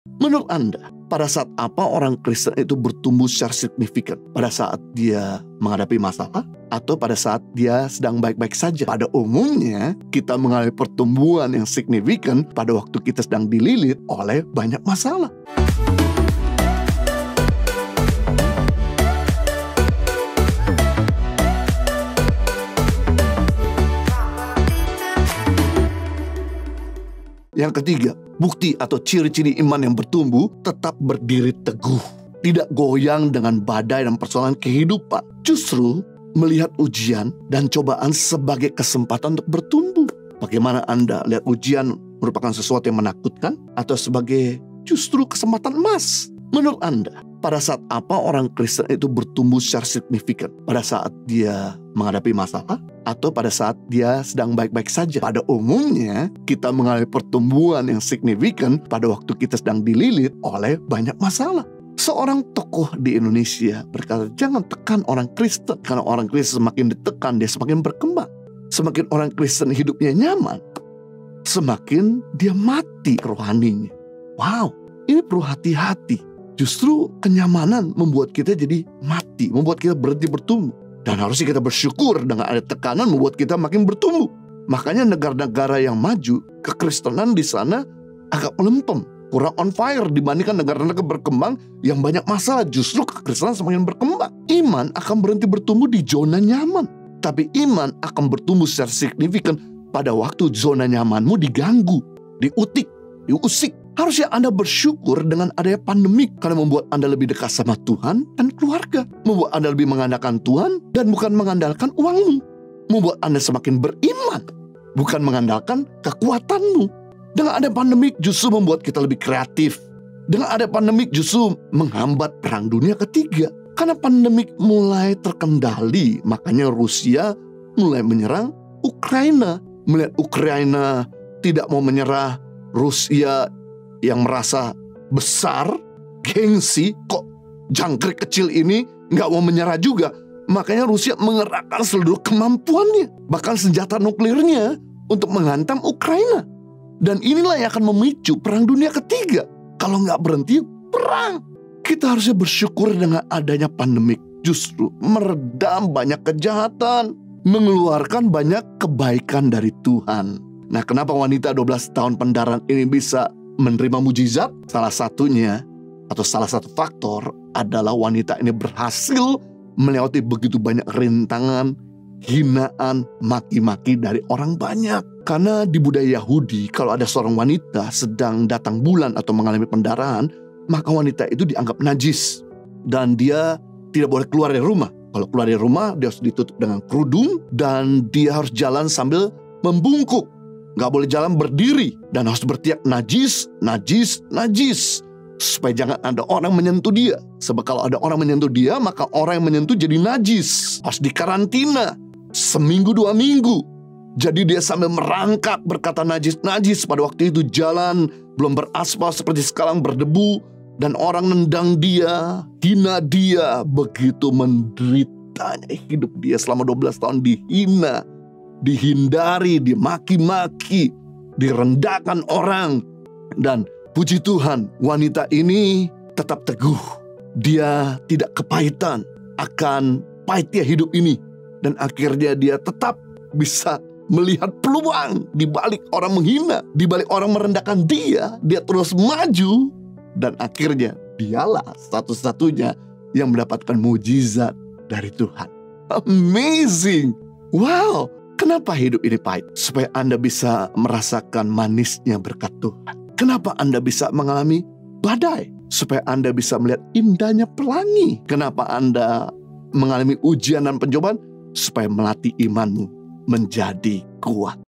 Menurut Anda, pada saat apa orang Kristen itu bertumbuh secara signifikan? Pada saat dia menghadapi masalah atau pada saat dia sedang baik-baik saja? Pada umumnya, kita mengalami pertumbuhan yang signifikan pada waktu kita sedang dililit oleh banyak masalah. Yang ketiga, bukti atau ciri-ciri iman yang bertumbuh tetap berdiri teguh. Tidak goyang dengan badai dan persoalan kehidupan. Justru melihat ujian dan cobaan sebagai kesempatan untuk bertumbuh. Bagaimana Anda lihat ujian merupakan sesuatu yang menakutkan atau sebagai justru kesempatan emas? Menurut Anda, pada saat apa orang Kristen itu bertumbuh secara signifikan? Pada saat dia menghadapi masalah atau pada saat dia sedang baik-baik saja? Pada umumnya, kita mengalami pertumbuhan yang signifikan pada waktu kita sedang dililit oleh banyak masalah. Seorang tokoh di Indonesia berkata, jangan tekan orang Kristen. Karena orang Kristen semakin ditekan, dia semakin berkembang. Semakin orang Kristen hidupnya nyaman, semakin dia mati rohaninya. Wow, ini perlu hati-hati. Justru kenyamanan membuat kita jadi mati, membuat kita berhenti bertumbuh. Dan harusnya kita bersyukur dengan ada tekanan membuat kita makin bertumbuh. Makanya negara-negara yang maju, kekristenan di sana agak melempem, kurang on fire dibandingkan negara-negara berkembang yang banyak masalah. Justru kekristenan semakin berkembang. Iman akan berhenti bertumbuh di zona nyaman. Tapi iman akan bertumbuh secara signifikan pada waktu zona nyamanmu diganggu, diutik, diusik. Harusnya Anda bersyukur dengan adanya pandemik karena membuat Anda lebih dekat sama Tuhan dan keluarga. Membuat Anda lebih mengandalkan Tuhan dan bukan mengandalkan uangmu. Membuat Anda semakin beriman, bukan mengandalkan kekuatanmu. Dengan ada pandemik justru membuat kita lebih kreatif. Dengan ada pandemik justru menghambat perang dunia ketiga. Karena pandemik mulai terkendali, makanya Rusia mulai menyerang Ukraina. Melihat Ukraina tidak mau menyerah, Rusia yang merasa besar, gengsi, kok jangkrik kecil ini nggak mau menyerah juga. Makanya Rusia mengerahkan seluruh kemampuannya, bahkan senjata nuklirnya untuk menghantam Ukraina. Dan inilah yang akan memicu perang dunia ketiga. Kalau nggak berhenti, perang. Kita harusnya bersyukur dengan adanya pandemik. Justru meredam banyak kejahatan, mengeluarkan banyak kebaikan dari Tuhan. Nah, kenapa wanita 12 tahun pendarahan ini bisa menerima mujizat? Salah satunya atau salah satu faktor adalah wanita ini berhasil melewati begitu banyak rintangan, hinaan, maki-maki dari orang banyak. Karena di budaya Yahudi, kalau ada seorang wanita sedang datang bulan atau mengalami pendarahan, maka wanita itu dianggap najis dan dia tidak boleh keluar dari rumah. Kalau keluar dari rumah, dia harus ditutup dengan kerudung dan dia harus jalan sambil membungkuk. Gak boleh jalan berdiri dan harus berteriak najis, najis, najis, supaya jangan ada orang menyentuh dia. Sebab kalau ada orang menyentuh dia, maka orang yang menyentuh jadi najis. Harus dikarantina seminggu 2 minggu. Jadi dia sambil merangkak berkata najis, najis. Pada waktu itu jalan belum beraspal seperti sekarang, berdebu. Dan orang nendang dia, hina dia. Begitu menderitanya hidup dia selama 12 tahun, dihina, dihindari, dimaki-maki, direndahkan orang. Dan puji Tuhan, wanita ini tetap teguh. Dia tidak kepahitan akan pahitnya hidup ini. Dan akhirnya dia tetap bisa melihat peluang di balik orang menghina, di balik orang merendahkan dia. Dia terus maju. Dan akhirnya dialah satu-satunya yang mendapatkan mujizat dari Tuhan. Amazing! Wow! Kenapa hidup ini pahit? Supaya Anda bisa merasakan manisnya berkat Tuhan. Kenapa Anda bisa mengalami badai? Supaya Anda bisa melihat indahnya pelangi. Kenapa Anda mengalami ujian dan pencobaan? Supaya melatih imanmu menjadi kuat.